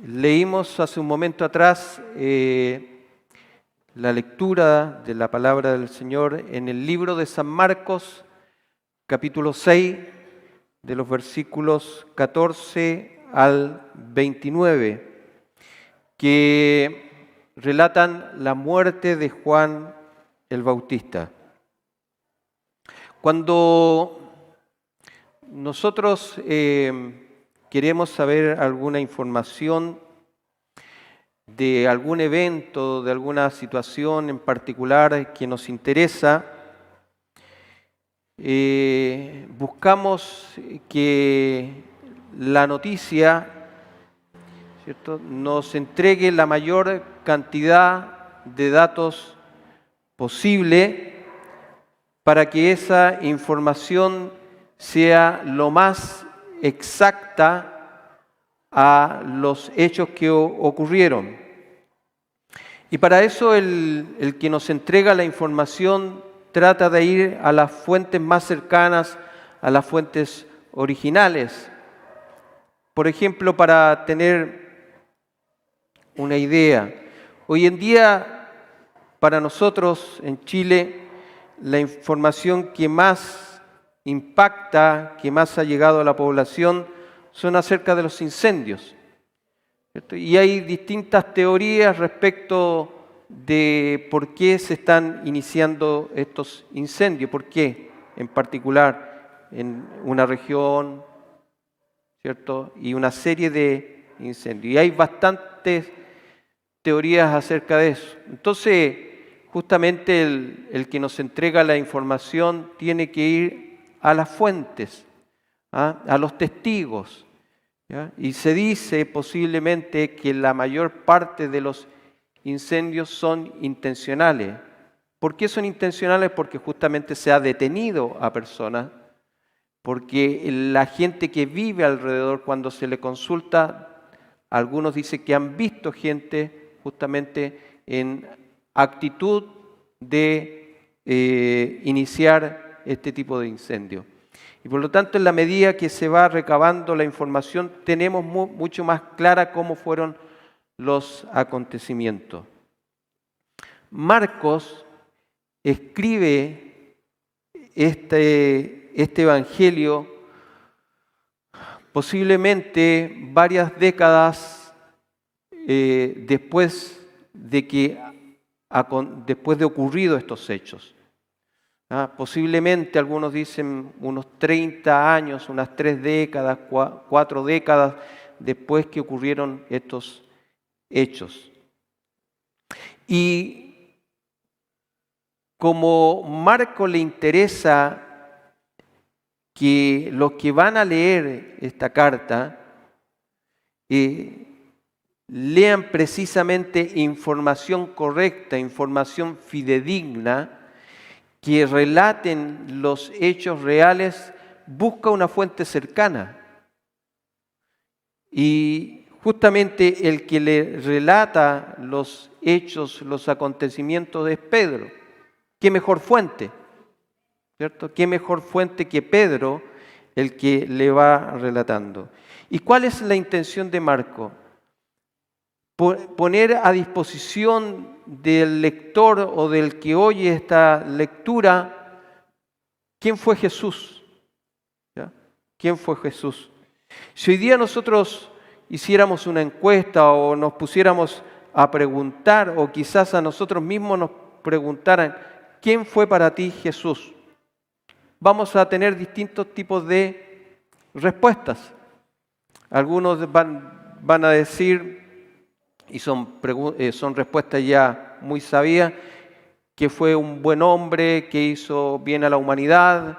Leímos hace un momento atrás la lectura de la palabra del Señor en el libro de San Marcos, capítulo 6, de los versículos 14 al 29, que relatan la muerte de Juan el Bautista. Cuando nosotros queremos saber alguna información de algún evento, de alguna situación en particular que nos interesa, buscamos que la noticia, ¿cierto?, nos entregue la mayor cantidad de datos posible para que esa información sea lo más exacta a los hechos que ocurrieron. Y para eso el que nos entrega la información trata de ir a las fuentes más cercanas, a las fuentes originales. Por ejemplo, para tener una idea, hoy en día para nosotros en Chile la información que más impacta, que más ha llegado a la población, son acerca de los incendios, ¿cierto? Y hay distintas teorías respecto de por qué se están iniciando estos incendios, por qué en particular en una región, ¿cierto? Y una serie de incendios. Y hay bastantes teorías acerca de eso. Entonces, justamente el que nos entrega la información tiene que ir a las fuentes, a los testigos, ¿ya? Y se dice posiblemente que la mayor parte de los incendios son intencionales. ¿Por qué son intencionales? Porque justamente se ha detenido a personas, porque la gente que vive alrededor, cuando se le consulta, algunos dicen que han visto gente justamente en actitud de iniciar este tipo de incendio. Y por lo tanto, en la medida que se va recabando la información, tenemos mucho más clara cómo fueron los acontecimientos. Marcos escribe este evangelio posiblemente varias décadas después de ocurrido estos hechos. Posiblemente algunos dicen unos 30 años, unas 3 décadas, 4 décadas después que ocurrieron estos hechos. Y como Marco le interesa que los que van a leer esta carta lean precisamente información correcta, información fidedigna, que relaten los hechos reales, busca una fuente cercana. Y justamente el que le relata los hechos, los acontecimientos es Pedro. ¿Qué mejor fuente? ¿Cierto? ¿Qué mejor fuente que Pedro, el que le va relatando? ¿Y cuál es la intención de Marco? Poner a disposición del lector o del que oye esta lectura quién fue Jesús. ¿Ya? ¿Quién fue Jesús? Si hoy día nosotros hiciéramos una encuesta o nos pusiéramos a preguntar, o quizás a nosotros mismos nos preguntaran, ¿quién fue para ti Jesús? Vamos a tener distintos tipos de respuestas. Algunos van a decir, y son respuestas ya muy sabidas, que fue un buen hombre, que hizo bien a la humanidad.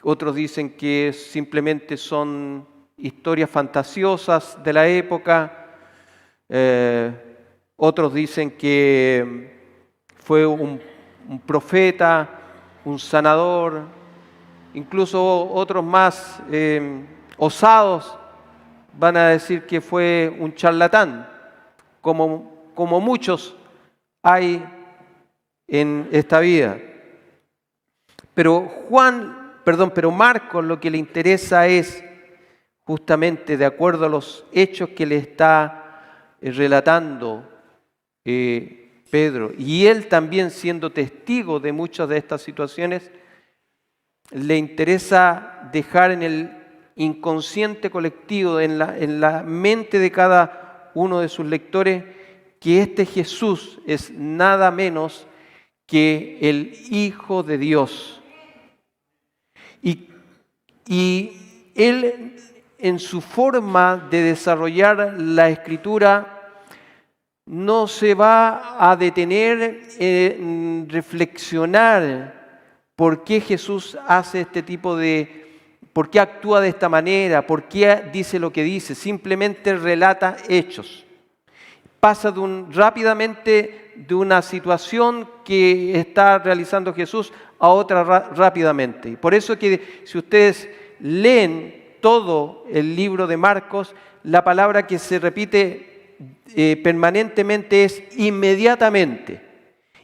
Otros dicen que simplemente son historias fantasiosas de la época. Otros dicen que fue un profeta, un sanador. Incluso otros más osados van a decir que fue un charlatán, como muchos hay en esta vida. Pero Marcos lo que le interesa es justamente de acuerdo a los hechos que le está relatando Pedro, y él también siendo testigo de muchas de estas situaciones, le interesa dejar en el inconsciente colectivo, en la mente de cada uno de sus lectores, que este Jesús es nada menos que el Hijo de Dios. Y él, en su forma de desarrollar la Escritura, no se va a detener en reflexionar por qué Jesús hace este tipo por qué actúa de esta manera, por qué dice lo que dice. Simplemente relata hechos. Pasa rápidamente de una situación que está realizando Jesús a otra rápidamente. Y por eso que si ustedes leen todo el libro de Marcos, la palabra que se repite permanentemente es inmediatamente.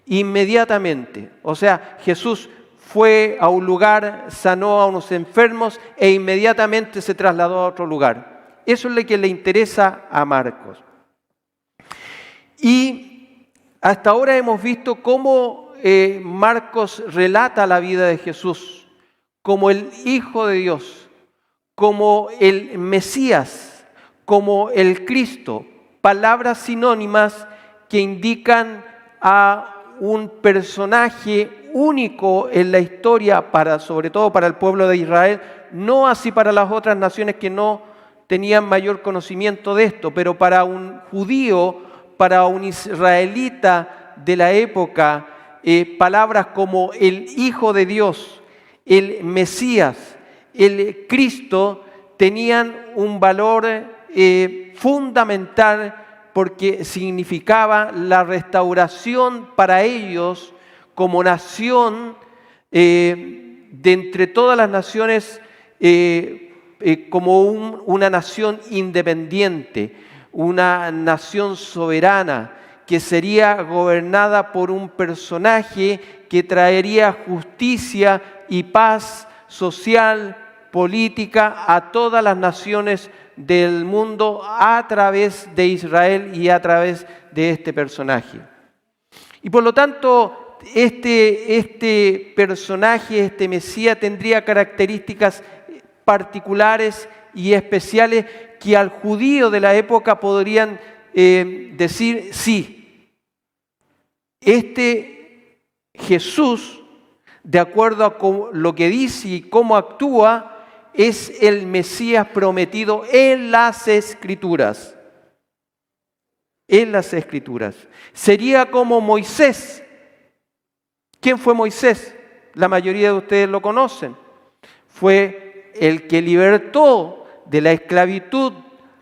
Inmediatamente. O sea, Jesús fue a un lugar, sanó a unos enfermos e inmediatamente se trasladó a otro lugar. Eso es lo que le interesa a Marcos. Y hasta ahora hemos visto cómo Marcos relata la vida de Jesús como el Hijo de Dios, como el Mesías, como el Cristo, palabras sinónimas que indican a un personaje único en la historia, sobre todo para el pueblo de Israel, no así para las otras naciones que no tenían mayor conocimiento de esto, pero para un judío, para un israelita de la época, palabras como el Hijo de Dios, el Mesías, el Cristo, tenían un valor fundamental porque significaba la restauración para ellos como nación de entre todas las naciones, como una nación independiente, una nación soberana que sería gobernada por un personaje que traería justicia y paz social, política a todas las naciones del mundo a través de Israel y a través de este personaje. Y por lo tanto, este personaje, este Mesías, tendría características particulares y especiales que al judío de la época podrían decir, sí, este Jesús, de acuerdo a lo que dice y cómo actúa, es el Mesías prometido en las Escrituras. En las Escrituras. Sería como Moisés. ¿Quién fue Moisés? La mayoría de ustedes lo conocen. Fue el que libertó de la esclavitud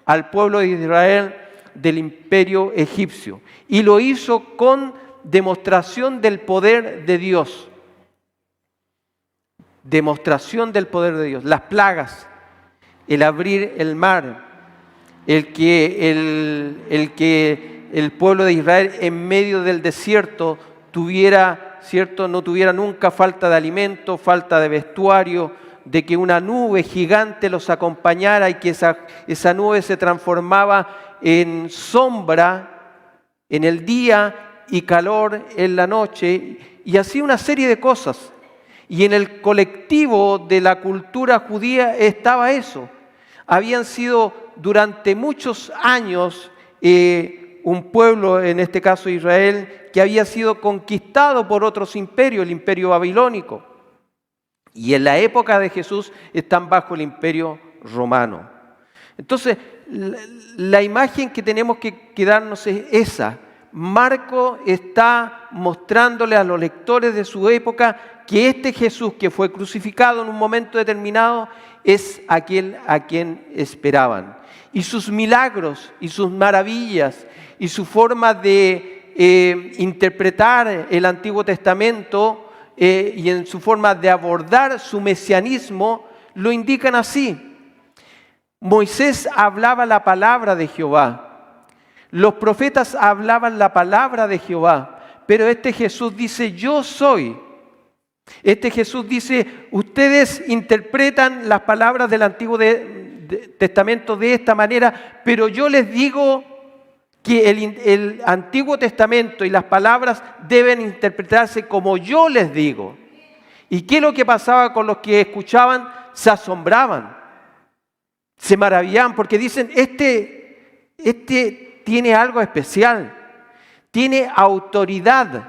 al pueblo de Israel del imperio egipcio. Y lo hizo con demostración del poder de Dios. Demostración del poder de Dios. Las plagas, el abrir el mar, el que el pueblo de Israel en medio del desierto tuviera, ¿cierto?, no tuviera nunca falta de alimento, falta de vestuario, de que una nube gigante los acompañara y que esa nube se transformaba en sombra en el día y calor en la noche, y así una serie de cosas. Y en el colectivo de la cultura judía estaba eso. Habían sido durante muchos años un pueblo, en este caso Israel, que había sido conquistado por otros imperios, el imperio babilónico. Y en la época de Jesús están bajo el imperio romano. Entonces, la imagen que tenemos que quedarnos es esa. Marco está mostrándole a los lectores de su época que este Jesús que fue crucificado en un momento determinado es aquel a quien esperaban. Y sus milagros y sus maravillas y su forma de interpretar el Antiguo Testamento y en su forma de abordar su mesianismo lo indican así. Moisés hablaba la palabra de Jehová. Los profetas hablaban la palabra de Jehová. Pero este Jesús dice, yo soy. Este Jesús dice, ustedes interpretan las palabras del Antiguo Testamento de esta manera, pero yo les digo que el Antiguo Testamento y las palabras deben interpretarse como yo les digo. ¿Y qué es lo que pasaba con los que escuchaban? Se asombraban, se maravillaban, porque dicen, este tiene algo especial, tiene autoridad,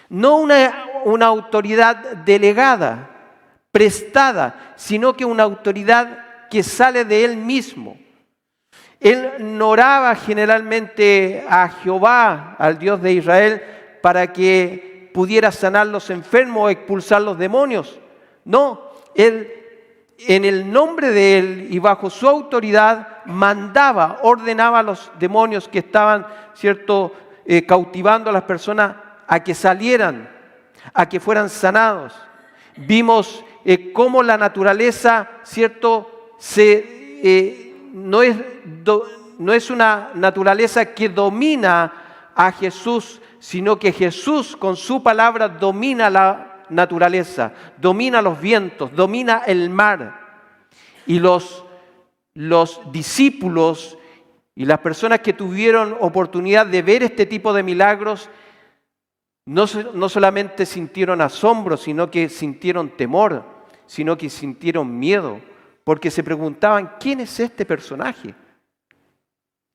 no una autoridad delegada, prestada, sino que una autoridad que sale de él mismo. Él no oraba generalmente a Jehová, al Dios de Israel, para que pudiera sanar los enfermos o expulsar los demonios. No, él en el nombre de él y bajo su autoridad mandaba, ordenaba a los demonios que estaban, ¿cierto?, cautivando a las personas a que salieran, a que fueran sanados. Vimos cómo la naturaleza, ¿cierto?, no es una naturaleza que domina a Jesús, sino que Jesús con su palabra domina la naturaleza, domina los vientos, domina el mar. Y los discípulos y las personas que tuvieron oportunidad de ver este tipo de milagros, no solamente sintieron asombro, sino que sintieron temor, sino que sintieron miedo, porque se preguntaban, ¿quién es este personaje?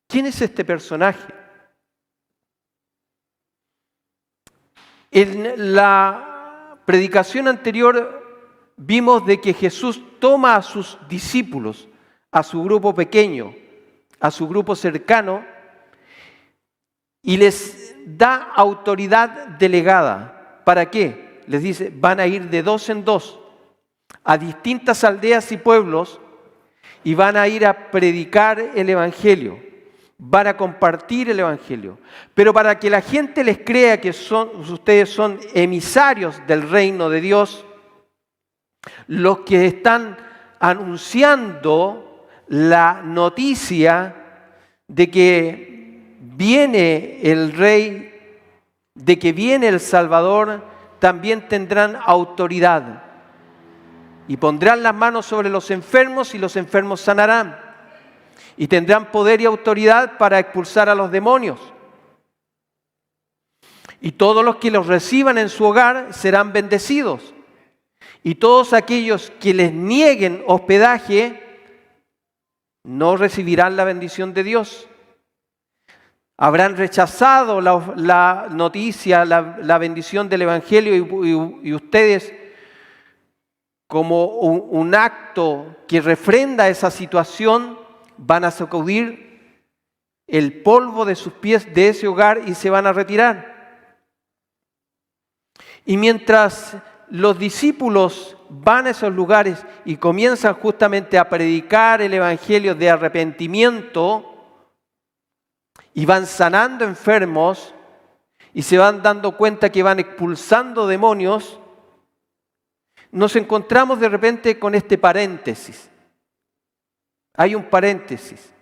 ¿Quién es este personaje? En la predicación anterior vimos de que Jesús toma a sus discípulos, a su grupo pequeño, a su grupo cercano, y les da autoridad delegada. ¿Para qué? Les dice, van a ir de 2 en 2 a distintas aldeas y pueblos y van a ir a predicar el Evangelio, van a compartir el Evangelio. Pero para que la gente les crea que ustedes son emisarios del reino de Dios, los que están anunciando la noticia de que viene el Rey, de que viene el Salvador, también tendrán autoridad. Y pondrán las manos sobre los enfermos y los enfermos sanarán. Y tendrán poder y autoridad para expulsar a los demonios. Y todos los que los reciban en su hogar serán bendecidos. Y todos aquellos que les nieguen hospedaje no recibirán la bendición de Dios. Habrán rechazado la noticia, la bendición del Evangelio y ustedes, como un acto que refrenda esa situación, van a sacudir el polvo de sus pies de ese hogar y se van a retirar. Y mientras los discípulos van a esos lugares y comienzan justamente a predicar el Evangelio de arrepentimiento y van sanando enfermos y se van dando cuenta que van expulsando demonios, nos encontramos de repente con este paréntesis. Hay un paréntesis.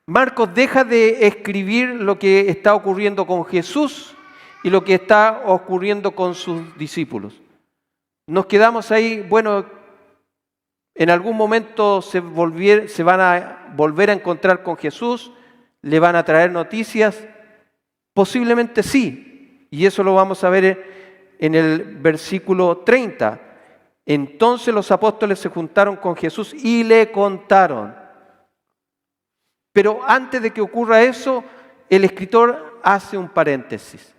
Marcos deja de escribir lo que está ocurriendo con Jesús y lo que está ocurriendo con sus discípulos. Nos quedamos ahí, bueno, en algún momento se van a volver a encontrar con Jesús, le van a traer noticias, posiblemente sí, y eso lo vamos a ver en el versículo 30. Entonces los apóstoles se juntaron con Jesús y le contaron. Pero antes de que ocurra eso, el escritor hace un paréntesis.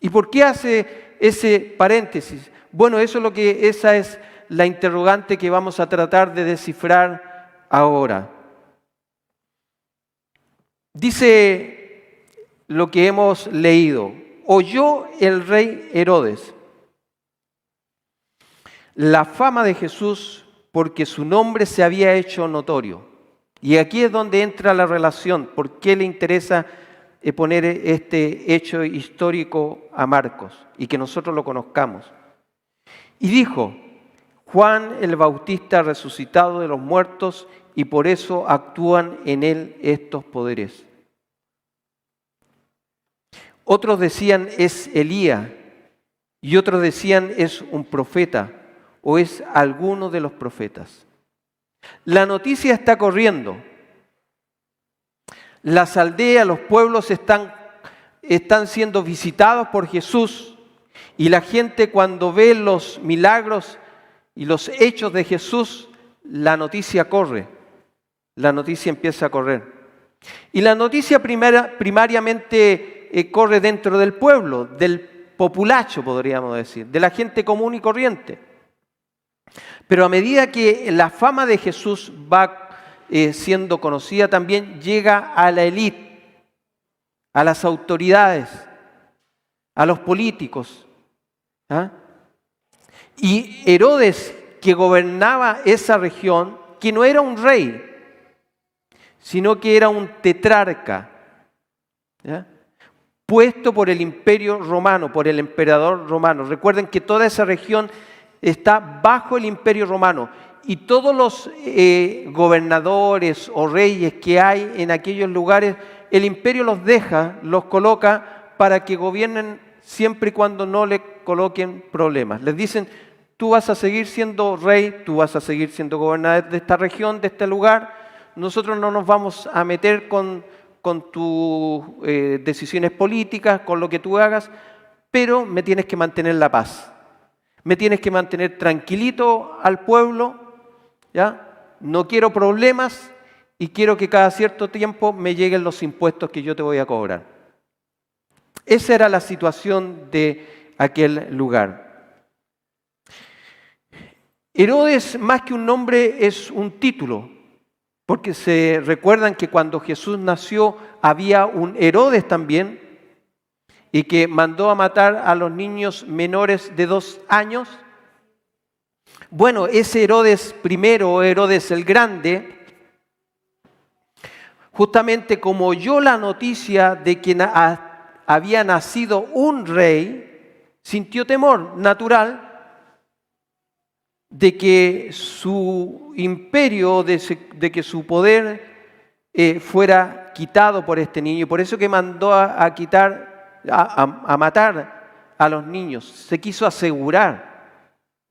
¿Y por qué hace ese paréntesis? Bueno, esa es la interrogante que vamos a tratar de descifrar ahora. Dice lo que hemos leído. Oyó el rey Herodes la fama de Jesús porque su nombre se había hecho notorio. Y aquí es donde entra la relación. ¿Por qué le interesa poner este hecho histórico a Marcos y que nosotros lo conozcamos? Y dijo, Juan el Bautista resucitado de los muertos y por eso actúan en él estos poderes. Otros decían es Elías y otros decían es un profeta o es alguno de los profetas. La noticia está corriendo. Las aldeas, los pueblos están siendo visitados por Jesús, y la gente, cuando ve los milagros y los hechos de Jesús, la noticia corre. La noticia empieza a correr. Y la noticia primariamente corre dentro del pueblo, del populacho, podríamos decir, de la gente común y corriente. Pero a medida que la fama de Jesús va siendo conocida, también llega a la élite, a las autoridades, a los políticos. Y Herodes, que gobernaba esa región, que no era un rey, sino que era un tetrarca, puesto por el imperio romano, por el emperador romano. Recuerden que toda esa región está bajo el imperio romano, y todos los gobernadores o reyes que hay en aquellos lugares, el imperio los deja, los coloca para que gobiernen siempre y cuando no le coloquen problemas. Les dicen: tú vas a seguir siendo rey, tú vas a seguir siendo gobernador de esta región, de este lugar. Nosotros no nos vamos a meter con tus decisiones políticas, con lo que tú hagas, pero me tienes que mantener la paz. Me tienes que mantener tranquilito al pueblo, ¿ya? No quiero problemas y quiero que cada cierto tiempo me lleguen los impuestos que yo te voy a cobrar. Esa era la situación de aquel lugar. Herodes, más que un nombre, es un título, porque se recuerdan que cuando Jesús nació había un Herodes también, y que mandó a matar a los niños menores de 2 años. Bueno, ese Herodes primero, Herodes el Grande, justamente como oyó la noticia de que había nacido un rey, sintió temor natural de que su imperio, de que su poder fuera quitado por este niño. Por eso que mandó a matar a los niños. Se quiso asegurar.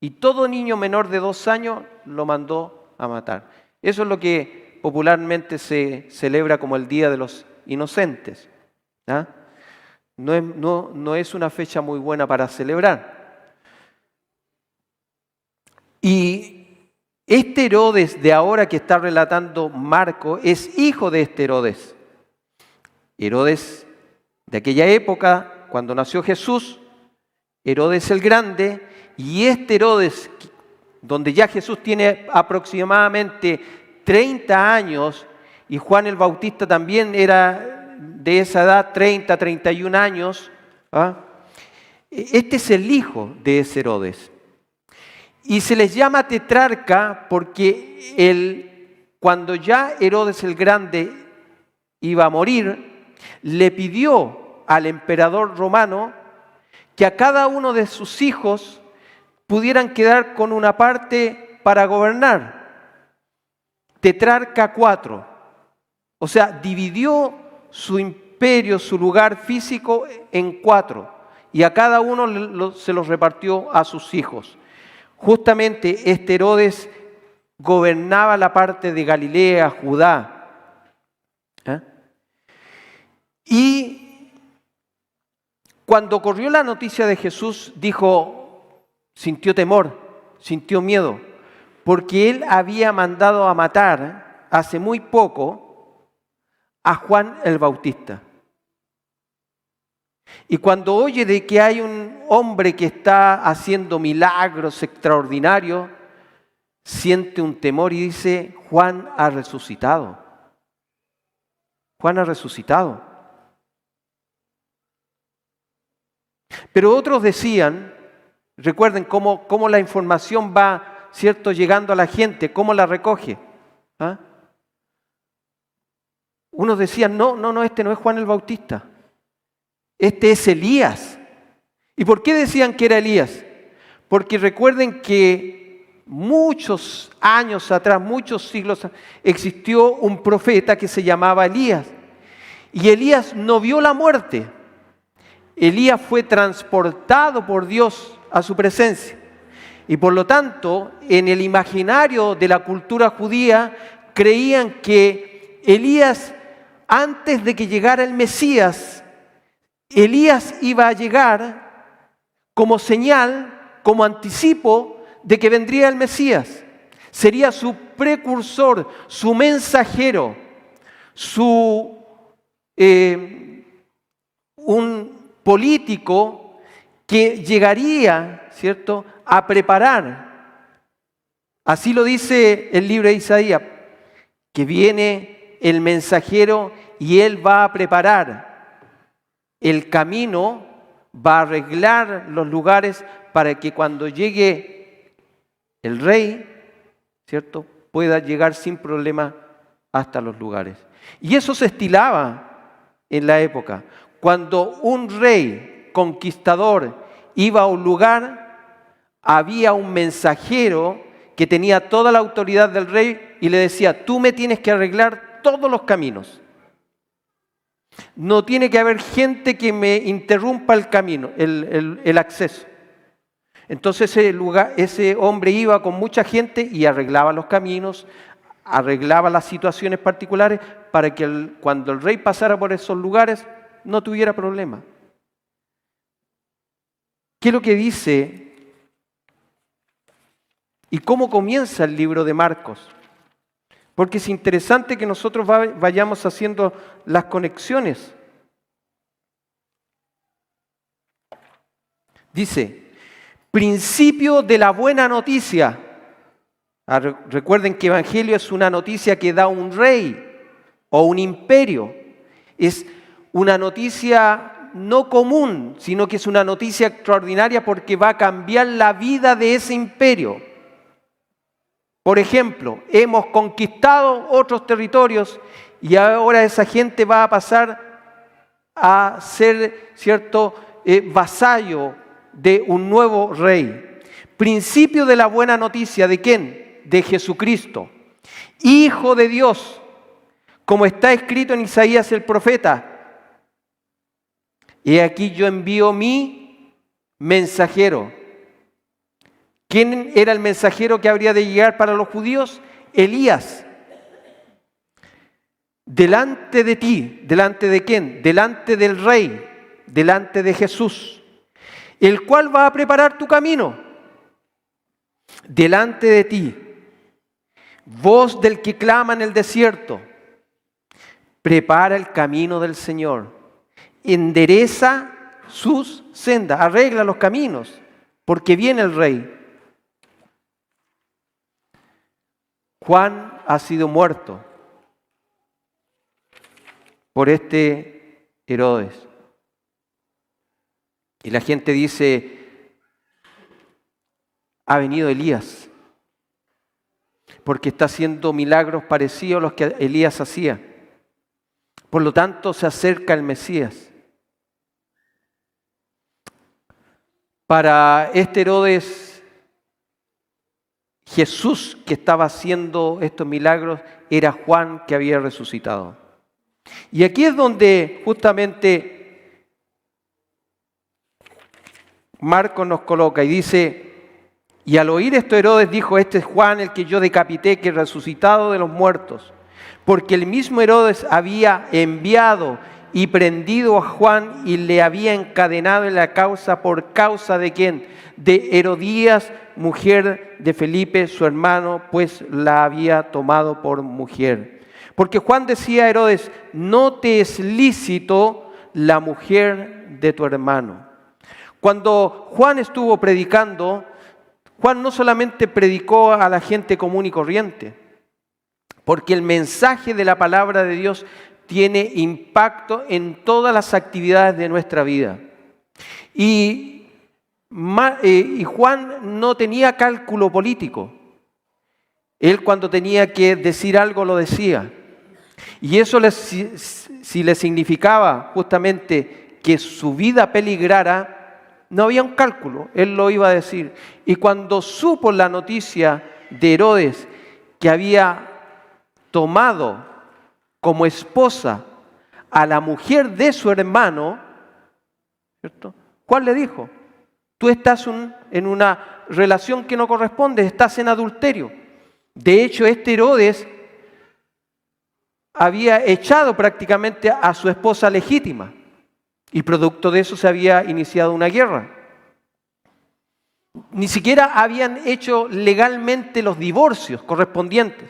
Y todo niño menor de 2 años lo mandó a matar. Eso es lo que popularmente se celebra como el Día de los Inocentes. No es una fecha muy buena para celebrar. Y este Herodes de ahora que está relatando Marco es hijo de este Herodes. Herodes de aquella época, cuando nació Jesús, Herodes el Grande, y este Herodes, donde ya Jesús tiene aproximadamente 30 años, y Juan el Bautista también era de esa edad, 30, 31 años, este es el hijo de ese Herodes. Y se les llama tetrarca porque cuando ya Herodes el Grande iba a morir, le pidió al emperador romano que a cada uno de sus hijos pudieran quedar con una parte para gobernar. Tetrarca 4. O sea, dividió su imperio, su lugar físico en 4. Y a cada uno se los repartió a sus hijos. Justamente este Herodes gobernaba la parte de Galilea, Judá. Y cuando corrió la noticia de Jesús, sintió temor, sintió miedo, porque él había mandado a matar hace muy poco a Juan el Bautista. Y cuando oye de que hay un hombre que está haciendo milagros extraordinarios, siente un temor y dice: Juan ha resucitado. Juan ha resucitado. Pero otros decían, recuerden cómo la información va, ¿cierto?, llegando a la gente, cómo la recoge. Unos decían: no, este no es Juan el Bautista. Este es Elías. ¿Y por qué decían que era Elías? Porque recuerden que muchos años atrás, muchos siglos, existió un profeta que se llamaba Elías. Y Elías no vio la muerte. Elías fue transportado por Dios a su presencia. Y por lo tanto, en el imaginario de la cultura judía, creían que Elías, antes de que llegara el Mesías, Elías iba a llegar como señal, como anticipo de que vendría el Mesías. Sería su precursor, su mensajero, un político que llegaría, ¿cierto?, a preparar. Así lo dice el libro de Isaías, que viene el mensajero y él va a preparar el camino, va a arreglar los lugares para que cuando llegue el rey, ¿cierto?, pueda llegar sin problema hasta los lugares. Y eso se estilaba en la época. Cuando un rey conquistador iba a un lugar, había un mensajero que tenía toda la autoridad del rey y le decía: tú me tienes que arreglar todos los caminos. No tiene que haber gente que me interrumpa el camino, el acceso. Entonces ese hombre iba con mucha gente y arreglaba los caminos, arreglaba las situaciones particulares para que cuando el rey pasara por esos lugares no tuviera problema. ¿Qué es lo que dice y cómo comienza el libro de Marcos? Porque es interesante que nosotros vayamos haciendo las conexiones. Dice: principio de la buena noticia. Recuerden que Evangelio es una noticia que da un rey o un imperio. Es una noticia no común, sino que es una noticia extraordinaria porque va a cambiar la vida de ese imperio. Por ejemplo, hemos conquistado otros territorios y ahora esa gente va a pasar a ser, ¿cierto?, vasallo de un nuevo rey. Principio de la buena noticia, ¿de quién? De Jesucristo, Hijo de Dios, como está escrito en Isaías el profeta: he aquí yo envío mi mensajero. ¿Quién era el mensajero que habría de llegar para los judíos? Elías. Delante de ti, ¿delante de quién? Delante del rey, delante de Jesús, el cual va a preparar tu camino. Delante de ti, voz del que clama en el desierto, prepara el camino del Señor, endereza sus sendas, arregla los caminos, porque viene el rey. Juan ha sido muerto por este Herodes. Y la gente dice: ha venido Elías, porque está haciendo milagros parecidos a los que Elías hacía. Por lo tanto, se acerca el Mesías. Para este Herodes, Jesús, que estaba haciendo estos milagros, era Juan, que había resucitado. Y aquí es donde justamente Marcos nos coloca y dice: y al oír esto Herodes dijo: este es Juan, el que yo decapité, que es resucitado de los muertos. Porque el mismo Herodes había enviado y prendido a Juan y le había encadenado en la causa. ¿Por causa de quién? De Herodías, mujer de Felipe, su hermano, pues la había tomado por mujer. Porque Juan decía a Herodes: no te es lícito la mujer de tu hermano. Cuando Juan estuvo predicando, Juan no solamente predicó a la gente común y corriente, porque el mensaje de la palabra de Dios tiene impacto en todas las actividades de nuestra vida. Y Juan no tenía cálculo político. Él, cuando tenía que decir algo, lo decía. Y eso si le significaba justamente que su vida peligrara, no había un cálculo, él lo iba a decir. Y cuando supo la noticia de Herodes, que había tomado como esposa a la mujer de su hermano, ¿cierto?, Juan le dijo: Tú estás en una relación que no corresponde, estás en adulterio. De hecho, este Herodes había echado prácticamente a su esposa legítima y producto de eso se había iniciado una guerra. Ni siquiera habían hecho legalmente los divorcios correspondientes.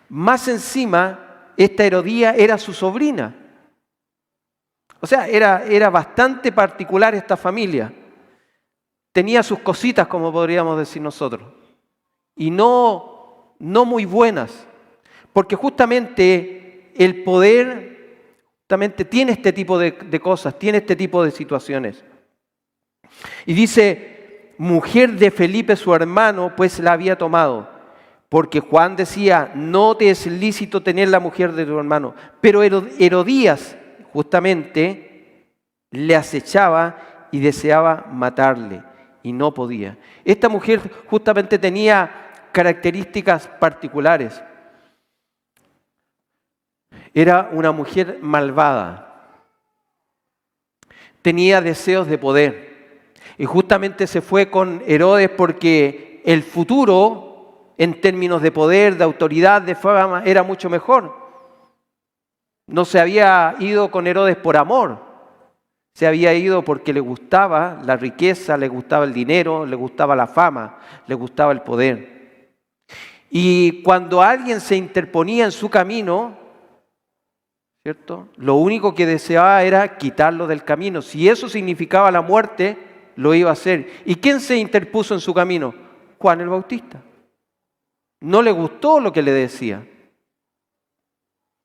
Más encima, esta Herodía era su sobrina. O sea, era bastante particular esta familia. Tenía sus cositas, como podríamos decir nosotros. Y no muy buenas. Porque justamente el poder tiene este tipo de cosas, tiene este tipo de situaciones. Y dice, mujer de Felipe su hermano, pues la había tomado. Porque Juan decía, no te es lícito tener la mujer de tu hermano. Pero Herodías justamente le acechaba y deseaba matarle. Y no podía. Esta mujer justamente tenía características particulares. Era una mujer malvada. Tenía deseos de poder. Y justamente se fue con Herodes porque el futuro, en términos de poder, de autoridad, de fama, era mucho mejor. No se había ido con Herodes por amor. Se había ido porque le gustaba la riqueza, le gustaba el dinero, le gustaba la fama, le gustaba el poder. Y cuando alguien se interponía en su camino, ¿cierto? Lo único que deseaba era quitarlo del camino. Si eso significaba la muerte, lo iba a hacer. ¿Y quién se interpuso en su camino? Juan el Bautista. No le gustó lo que le decía.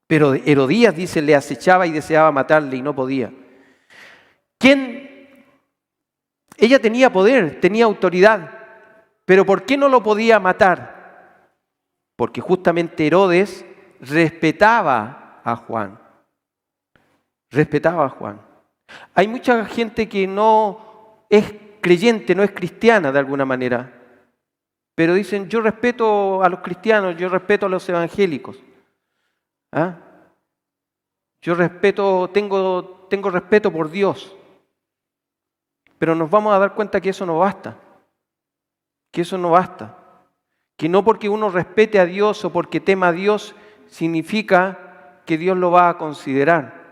Pero Herodías, dice, le acechaba y deseaba matarle y no podía. Ella tenía poder, tenía autoridad. ¿Pero por qué no lo podía matar? Porque justamente Herodes respetaba a Juan. Respetaba a Juan. Hay mucha gente que no es creyente, no es cristiana de alguna manera. Pero dicen, yo respeto a los cristianos, yo respeto a los evangélicos. ¿Ah? Yo tengo respeto por Dios. Pero nos vamos a dar cuenta que eso no basta. Que eso no basta. Que no porque uno respete a Dios o porque tema a Dios significa que Dios lo va a considerar.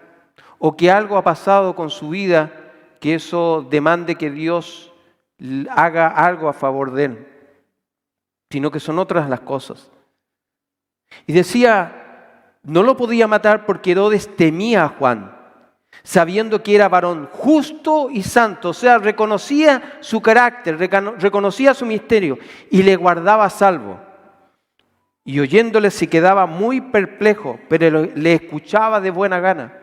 O que algo ha pasado con su vida que eso demande que Dios haga algo a favor de él. Sino que son otras las cosas. Y decía, no lo podía matar porque Herodes temía a Juan, sabiendo que era varón justo y santo, o sea, reconocía su carácter, reconocía su misterio y le guardaba a salvo. Y oyéndole se quedaba muy perplejo, pero le escuchaba de buena gana.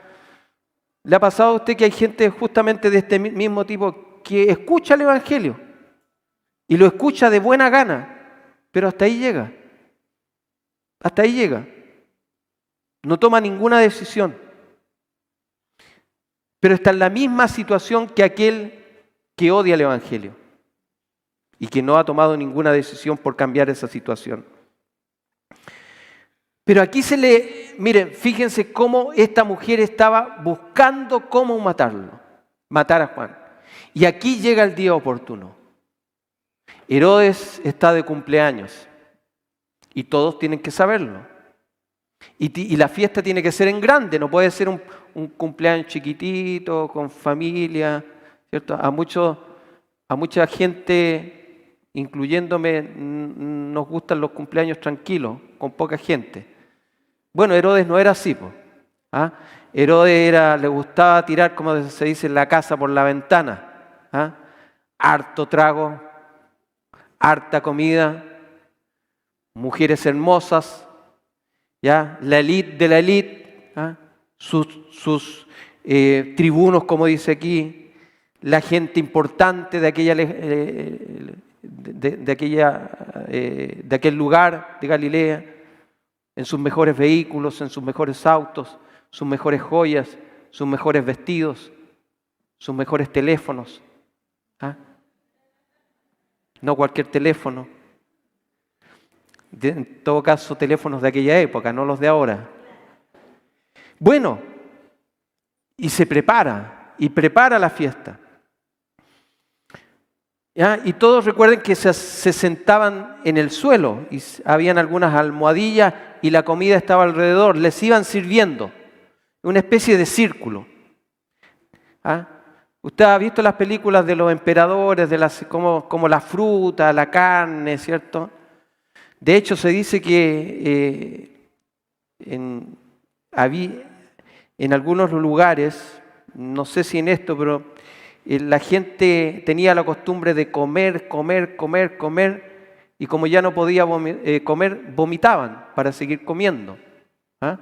¿Le ha pasado a usted que hay gente justamente de este mismo tipo que escucha el Evangelio y lo escucha de buena gana, pero hasta ahí llega? Hasta ahí llega. No toma ninguna decisión. Pero está en la misma situación que aquel que odia el Evangelio y que no ha tomado ninguna decisión por cambiar esa situación. Pero aquí miren, fíjense cómo esta mujer estaba buscando cómo matar a Juan. Y aquí llega el día oportuno. Herodes está de cumpleaños y todos tienen que saberlo. Y la fiesta tiene que ser en grande, no puede ser un cumpleaños chiquitito, con familia, ¿cierto? A mucha gente, incluyéndome, nos gustan los cumpleaños tranquilos, con poca gente. Bueno, Herodes no era así, ¿ah? Herodes le gustaba tirar, como se dice, la casa por la ventana, ¿ah? Harto trago, harta comida, mujeres hermosas, ¿ya? La élite de la élite, ¿ah? Sus tribunos, como dice aquí, la gente importante de aquel lugar de Galilea, en sus mejores vehículos, en sus mejores autos, sus mejores joyas, sus mejores vestidos, sus mejores teléfonos. ¿Ah? No cualquier teléfono. En todo caso, teléfonos de aquella época, no los de ahora. Bueno, y prepara la fiesta. ¿Ya? Y todos recuerden que se sentaban en el suelo y habían algunas almohadillas y la comida estaba alrededor. Les iban sirviendo, una especie de círculo. ¿Ah? Usted ha visto las películas de los emperadores, como la fruta, la carne, ¿cierto? De hecho, se dice que en algunos lugares, no sé si en esto, pero la gente tenía la costumbre de comer, y como ya no podía comer, vomitaban para seguir comiendo. ¿Ah?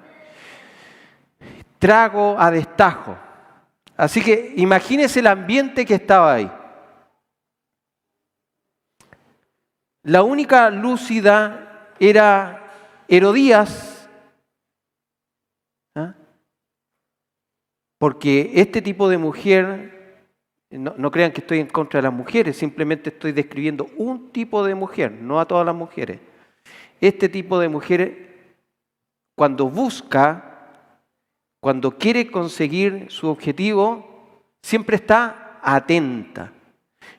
Trago a destajo. Así que imagínese el ambiente que estaba ahí. La única lúcida era Herodías, ¿ah? Porque este tipo de mujer, no crean que estoy en contra de las mujeres, simplemente estoy describiendo un tipo de mujer, no a todas las mujeres. Este tipo de mujer, cuando quiere conseguir su objetivo, siempre está atenta.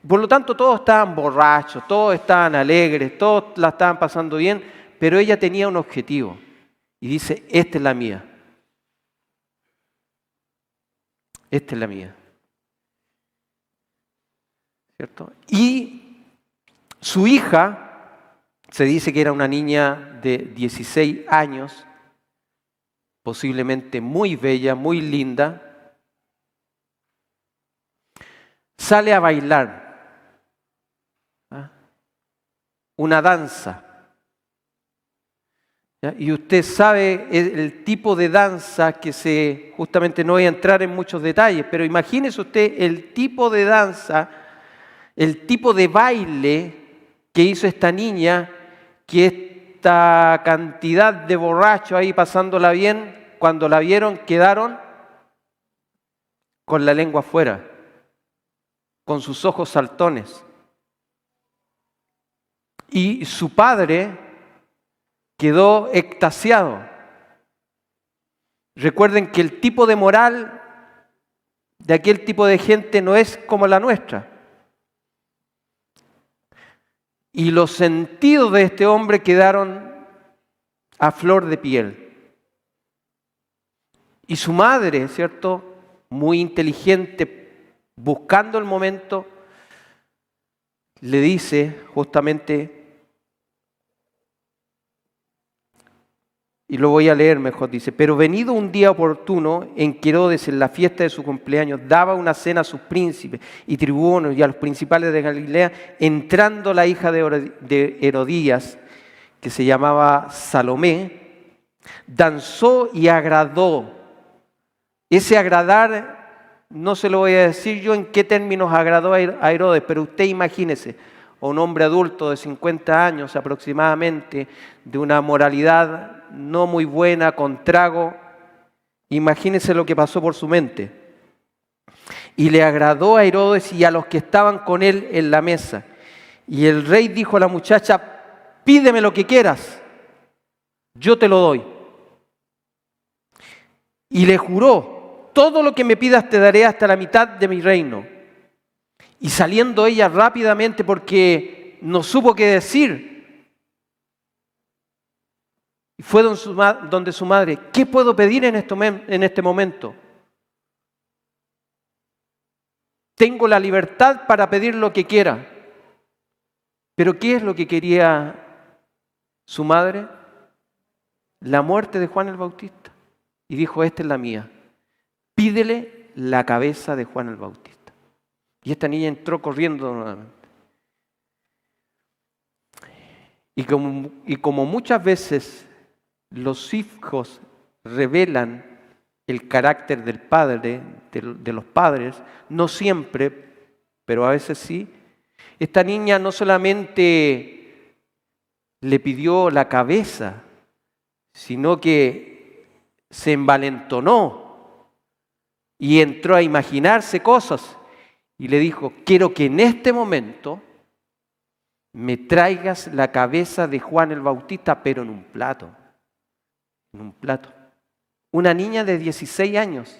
Por lo tanto, todos estaban borrachos, todos estaban alegres, todos la estaban pasando bien, pero ella tenía un objetivo y dice, esta es la mía. Esta es la mía. ¿Cierto? Y su hija, se dice que era una niña de 16 años, posiblemente muy bella, muy linda, sale a bailar una danza. ¿Ya? Y usted sabe el tipo de danza que justamente no voy a entrar en muchos detalles, pero imagínese usted el tipo de danza, el tipo de baile que hizo esta niña, que esta cantidad de borrachos ahí pasándola bien, cuando la vieron quedaron con la lengua afuera, con sus ojos saltones. Y su padre quedó extasiado. Recuerden que el tipo de moral de aquel tipo de gente no es como la nuestra. Y los sentidos de este hombre quedaron a flor de piel. Y su madre, ¿cierto?, muy inteligente, buscando el momento, le dice justamente, y lo voy a leer mejor, dice, pero venido un día oportuno en que Herodes, en la fiesta de su cumpleaños, daba una cena a sus príncipes y tribunos y a los principales de Galilea, entrando la hija de Herodías, que se llamaba Salomé, danzó y agradó. Ese agradar, no se lo voy a decir yo en qué términos agradó a Herodes, pero usted imagínese, a un hombre adulto de 50 años aproximadamente, de una moralidad no muy buena, con trago, imagínese lo que pasó por su mente. Y le agradó a Herodes y a los que estaban con él en la mesa. Y el rey dijo a la muchacha, pídeme lo que quieras, yo te lo doy. Y le juró, todo lo que me pidas te daré hasta la mitad de mi reino. Y saliendo ella rápidamente porque no supo qué decir, y fue donde su madre, ¿qué puedo pedir en este momento? Tengo la libertad para pedir lo que quiera. ¿Pero qué es lo que quería su madre? La muerte de Juan el Bautista. Y dijo, esta es la mía. Pídele la cabeza de Juan el Bautista. Y esta niña entró corriendo nuevamente. Y como muchas veces los hijos revelan el carácter del padre, de los padres, no siempre, pero a veces sí, esta niña no solamente le pidió la cabeza, sino que se envalentonó y entró a imaginarse cosas y le dijo, quiero que en este momento me traigas la cabeza de Juan el Bautista, pero en un plato. En un plato. Una niña de 16 años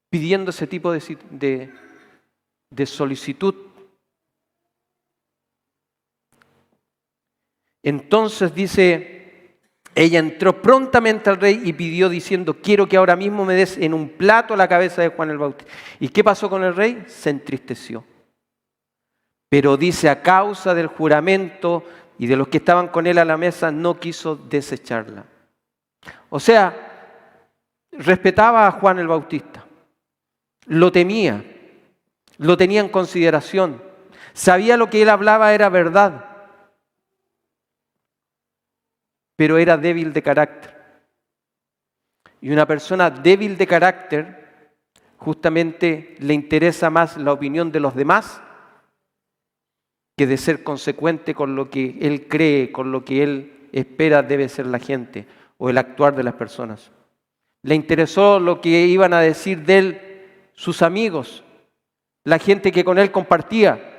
pidiendo ese tipo de de solicitud. Entonces dice, ella entró prontamente al rey y pidió diciendo, quiero que ahora mismo me des en un plato la cabeza de Juan el Bautista. ¿Y qué pasó con el rey? Se entristeció. Pero dice, a causa del juramento y de los que estaban con él a la mesa, no quiso desecharla. O sea, respetaba a Juan el Bautista, lo temía, lo tenía en consideración, sabía lo que él hablaba era verdad, pero era débil de carácter. Y una persona débil de carácter justamente le interesa más la opinión de los demás que de ser consecuente con lo que él cree, con lo que él espera debe ser la gente o el actuar de las personas. Le interesó lo que iban a decir de él sus amigos, la gente que con él compartía.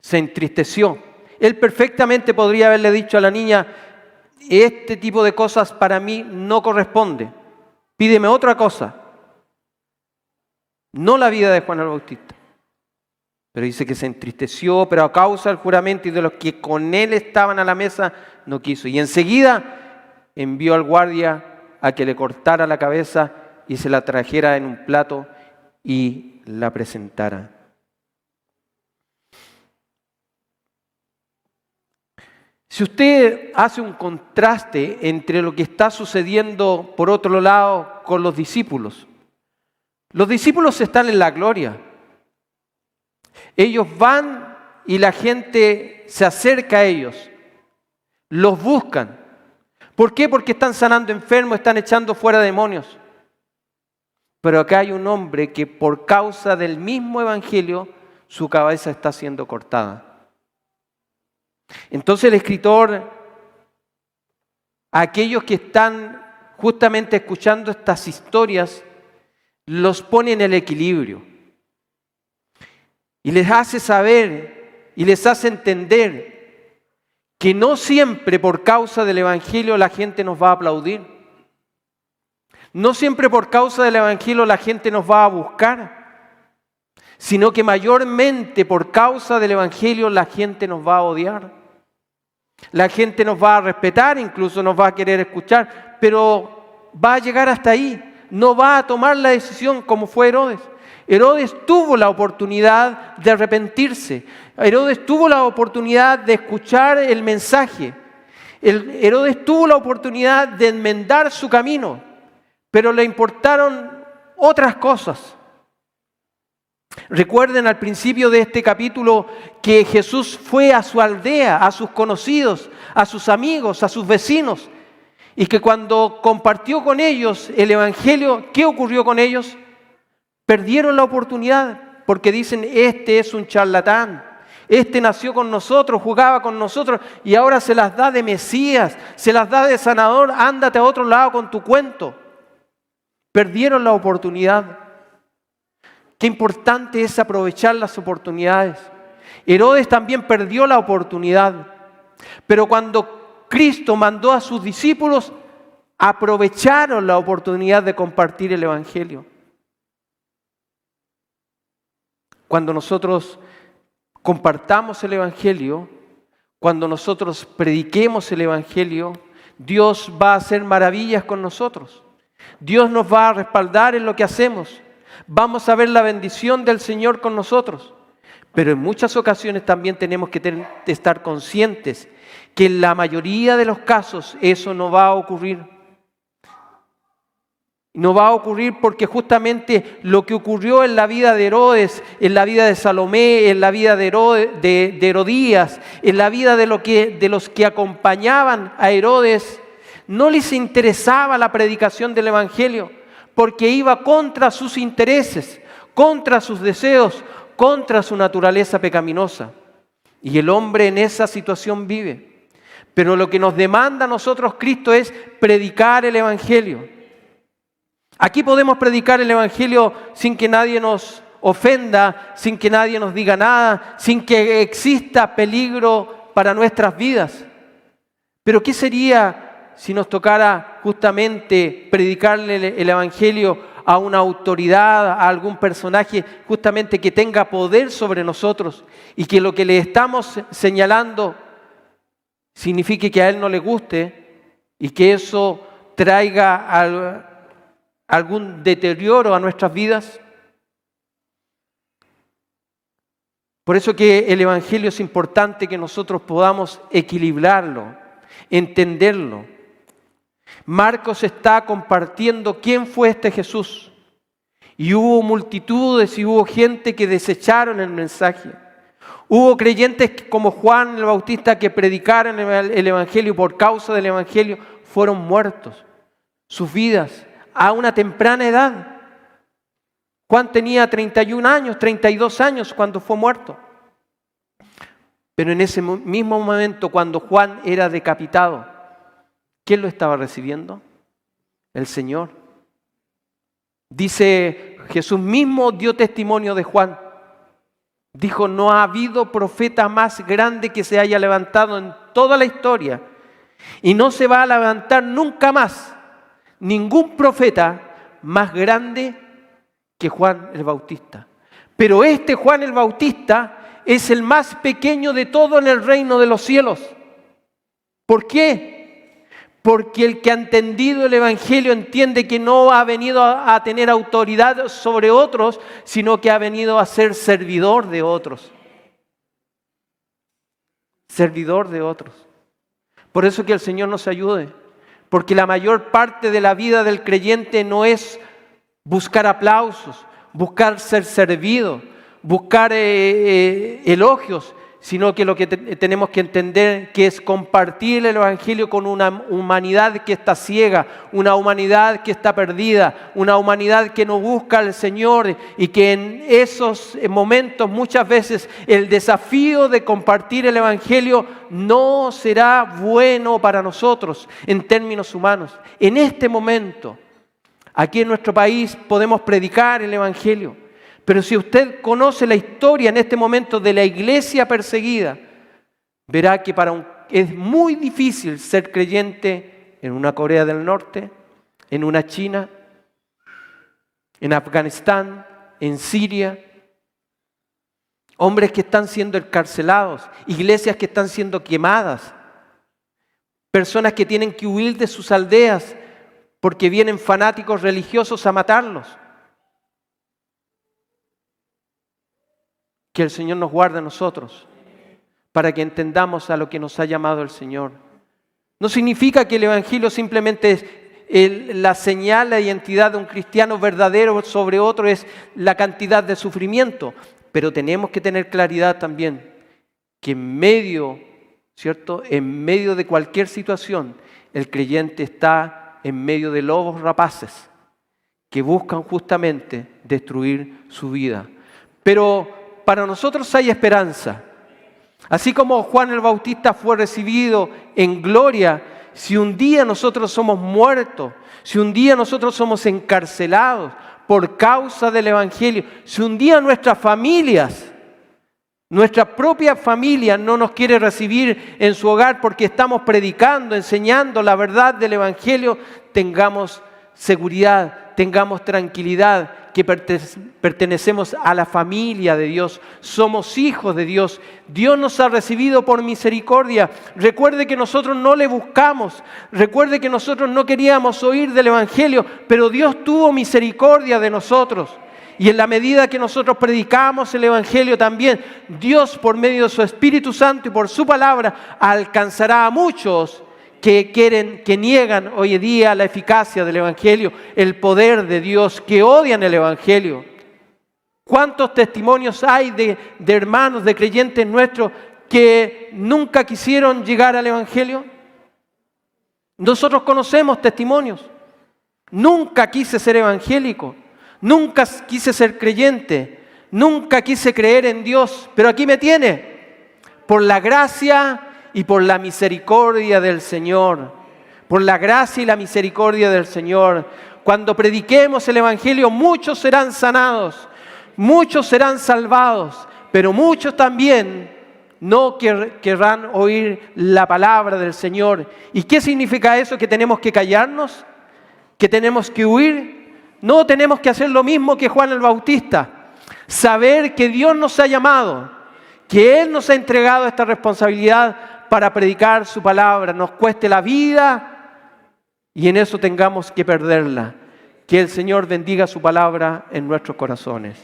Se entristeció. Él perfectamente podría haberle dicho a la niña, este tipo de cosas para mí no corresponde, pídeme otra cosa, no la vida de Juan el Bautista. Pero dice que se entristeció, pero a causa del juramento y de los que con él estaban a la mesa, no quiso. Y enseguida envió al guardia a que le cortara la cabeza y se la trajera en un plato y la presentara. Si usted hace un contraste entre lo que está sucediendo por otro lado con los discípulos están en la gloria. Ellos van y la gente se acerca a ellos, los buscan. ¿Por qué? Porque están sanando enfermos, están echando fuera demonios. Pero acá hay un hombre que por causa del mismo evangelio, su cabeza está siendo cortada. Entonces el escritor, a aquellos que están justamente escuchando estas historias, los pone en el equilibrio. Y les hace saber y les hace entender que no siempre por causa del evangelio la gente nos va a aplaudir. No siempre por causa del evangelio la gente nos va a buscar, sino que mayormente por causa del evangelio la gente nos va a odiar. La gente nos va a respetar, incluso nos va a querer escuchar, pero va a llegar hasta ahí. No va a tomar la decisión como fue Herodes. Herodes tuvo la oportunidad de arrepentirse. Herodes tuvo la oportunidad de escuchar el mensaje. Herodes tuvo la oportunidad de enmendar su camino, pero le importaron otras cosas. Recuerden al principio de este capítulo que Jesús fue a su aldea, a sus conocidos, a sus amigos, a sus vecinos, y que cuando compartió con ellos el evangelio, ¿qué ocurrió con ellos? Perdieron la oportunidad porque dicen, este es un charlatán, este nació con nosotros, jugaba con nosotros y ahora se las da de Mesías, se las da de sanador, ándate a otro lado con tu cuento. Perdieron la oportunidad. Qué importante es aprovechar las oportunidades. Herodes también perdió la oportunidad, pero cuando Cristo mandó a sus discípulos, aprovecharon la oportunidad de compartir el evangelio. Cuando nosotros compartamos el evangelio, cuando nosotros prediquemos el evangelio, Dios va a hacer maravillas con nosotros. Dios nos va a respaldar en lo que hacemos. Vamos a ver la bendición del Señor con nosotros. Pero en muchas ocasiones también tenemos que estar conscientes que en la mayoría de los casos eso no va a ocurrir. No va a ocurrir porque justamente lo que ocurrió en la vida de Herodes, en la vida de Salomé, en la vida de Herodías, en la vida de los que acompañaban a Herodes, no les interesaba la predicación del evangelio porque iba contra sus intereses, contra sus deseos, contra su naturaleza pecaminosa. Y el hombre en esa situación vive. Pero lo que nos demanda a nosotros Cristo es predicar el evangelio. Aquí podemos predicar el evangelio sin que nadie nos ofenda, sin que nadie nos diga nada, sin que exista peligro para nuestras vidas. Pero ¿qué sería si nos tocara justamente predicarle el evangelio a una autoridad, a algún personaje justamente que tenga poder sobre nosotros y que lo que le estamos señalando signifique que a él no le guste y que eso traiga algún deterioro a nuestras vidas. Por eso que el Evangelio es importante que nosotros podamos equilibrarlo, entenderlo. Marcos está compartiendo quién fue este Jesús. Y hubo multitudes y hubo gente que desecharon el mensaje. Hubo creyentes como Juan el Bautista que predicaron el Evangelio y por causa del Evangelio fueron muertos. Sus vidas a una temprana edad. Juan tenía 31 años, 32 años cuando fue muerto. Pero en ese mismo momento, cuando Juan era decapitado, ¿quién lo estaba recibiendo? El Señor. Dice, Jesús mismo dio testimonio de Juan. Dijo, no ha habido profeta más grande que se haya levantado en toda la historia. Y no se va a levantar nunca más ningún profeta más grande que Juan el Bautista. Pero este Juan el Bautista es el más pequeño de todo en el reino de los cielos. ¿Por qué? Porque el que ha entendido el Evangelio entiende que no ha venido a tener autoridad sobre otros, sino que ha venido a ser servidor de otros. Servidor de otros. Por eso que el Señor nos ayude. Porque la mayor parte de la vida del creyente no es buscar aplausos, buscar ser servido, buscar elogios, sino que lo que tenemos que entender que es compartir el Evangelio con una humanidad que está ciega, una humanidad que está perdida, una humanidad que no busca al Señor y que en esos momentos muchas veces el desafío de compartir el Evangelio no será bueno para nosotros en términos humanos. En este momento, aquí en nuestro país podemos predicar el Evangelio. Pero si usted conoce la historia en este momento de la iglesia perseguida, verá que es muy difícil ser creyente en una Corea del Norte, en una China, en Afganistán, en Siria. Hombres que están siendo encarcelados, iglesias que están siendo quemadas, personas que tienen que huir de sus aldeas porque vienen fanáticos religiosos a matarlos. Que el Señor nos guarde a nosotros para que entendamos a lo que nos ha llamado el Señor. No significa que el Evangelio simplemente es la señal, la identidad de un cristiano verdadero sobre otro es la cantidad de sufrimiento, pero tenemos que tener claridad también que en medio, ¿cierto? En medio de cualquier situación, el creyente está en medio de lobos rapaces que buscan justamente destruir su vida. Pero para nosotros hay esperanza. Así como Juan el Bautista fue recibido en gloria, si un día nosotros somos muertos, si un día nosotros somos encarcelados por causa del Evangelio, si un día nuestras familias, nuestra propia familia no nos quiere recibir en su hogar porque estamos predicando, enseñando la verdad del Evangelio, tengamos seguridad, tengamos tranquilidad, que pertenecemos a la familia de Dios, somos hijos de Dios. Dios nos ha recibido por misericordia. Recuerde que nosotros no le buscamos, recuerde que nosotros no queríamos oír del Evangelio, pero Dios tuvo misericordia de nosotros. Y en la medida que nosotros predicamos el Evangelio también, Dios por medio de su Espíritu Santo y por su palabra alcanzará a muchos que niegan hoy en día la eficacia del Evangelio, el poder de Dios, que odian el Evangelio. ¿Cuántos testimonios hay de hermanos, de creyentes nuestros que nunca quisieron llegar al Evangelio? Nosotros conocemos testimonios. Nunca quise ser evangélico, nunca quise ser creyente, nunca quise creer en Dios, pero aquí me tiene, por la gracia y por la misericordia del Señor, por la gracia y la misericordia del Señor. Cuando prediquemos el Evangelio, muchos serán sanados, muchos serán salvados, pero muchos también no querrán oír la palabra del Señor. ¿Y qué significa eso? ¿Que tenemos que callarnos? ¿Que tenemos que huir? No, tenemos que hacer lo mismo que Juan el Bautista. Saber que Dios nos ha llamado, que Él nos ha entregado esta responsabilidad para predicar su palabra, nos cueste la vida y en eso tengamos que perderla. Que el Señor bendiga su palabra en nuestros corazones.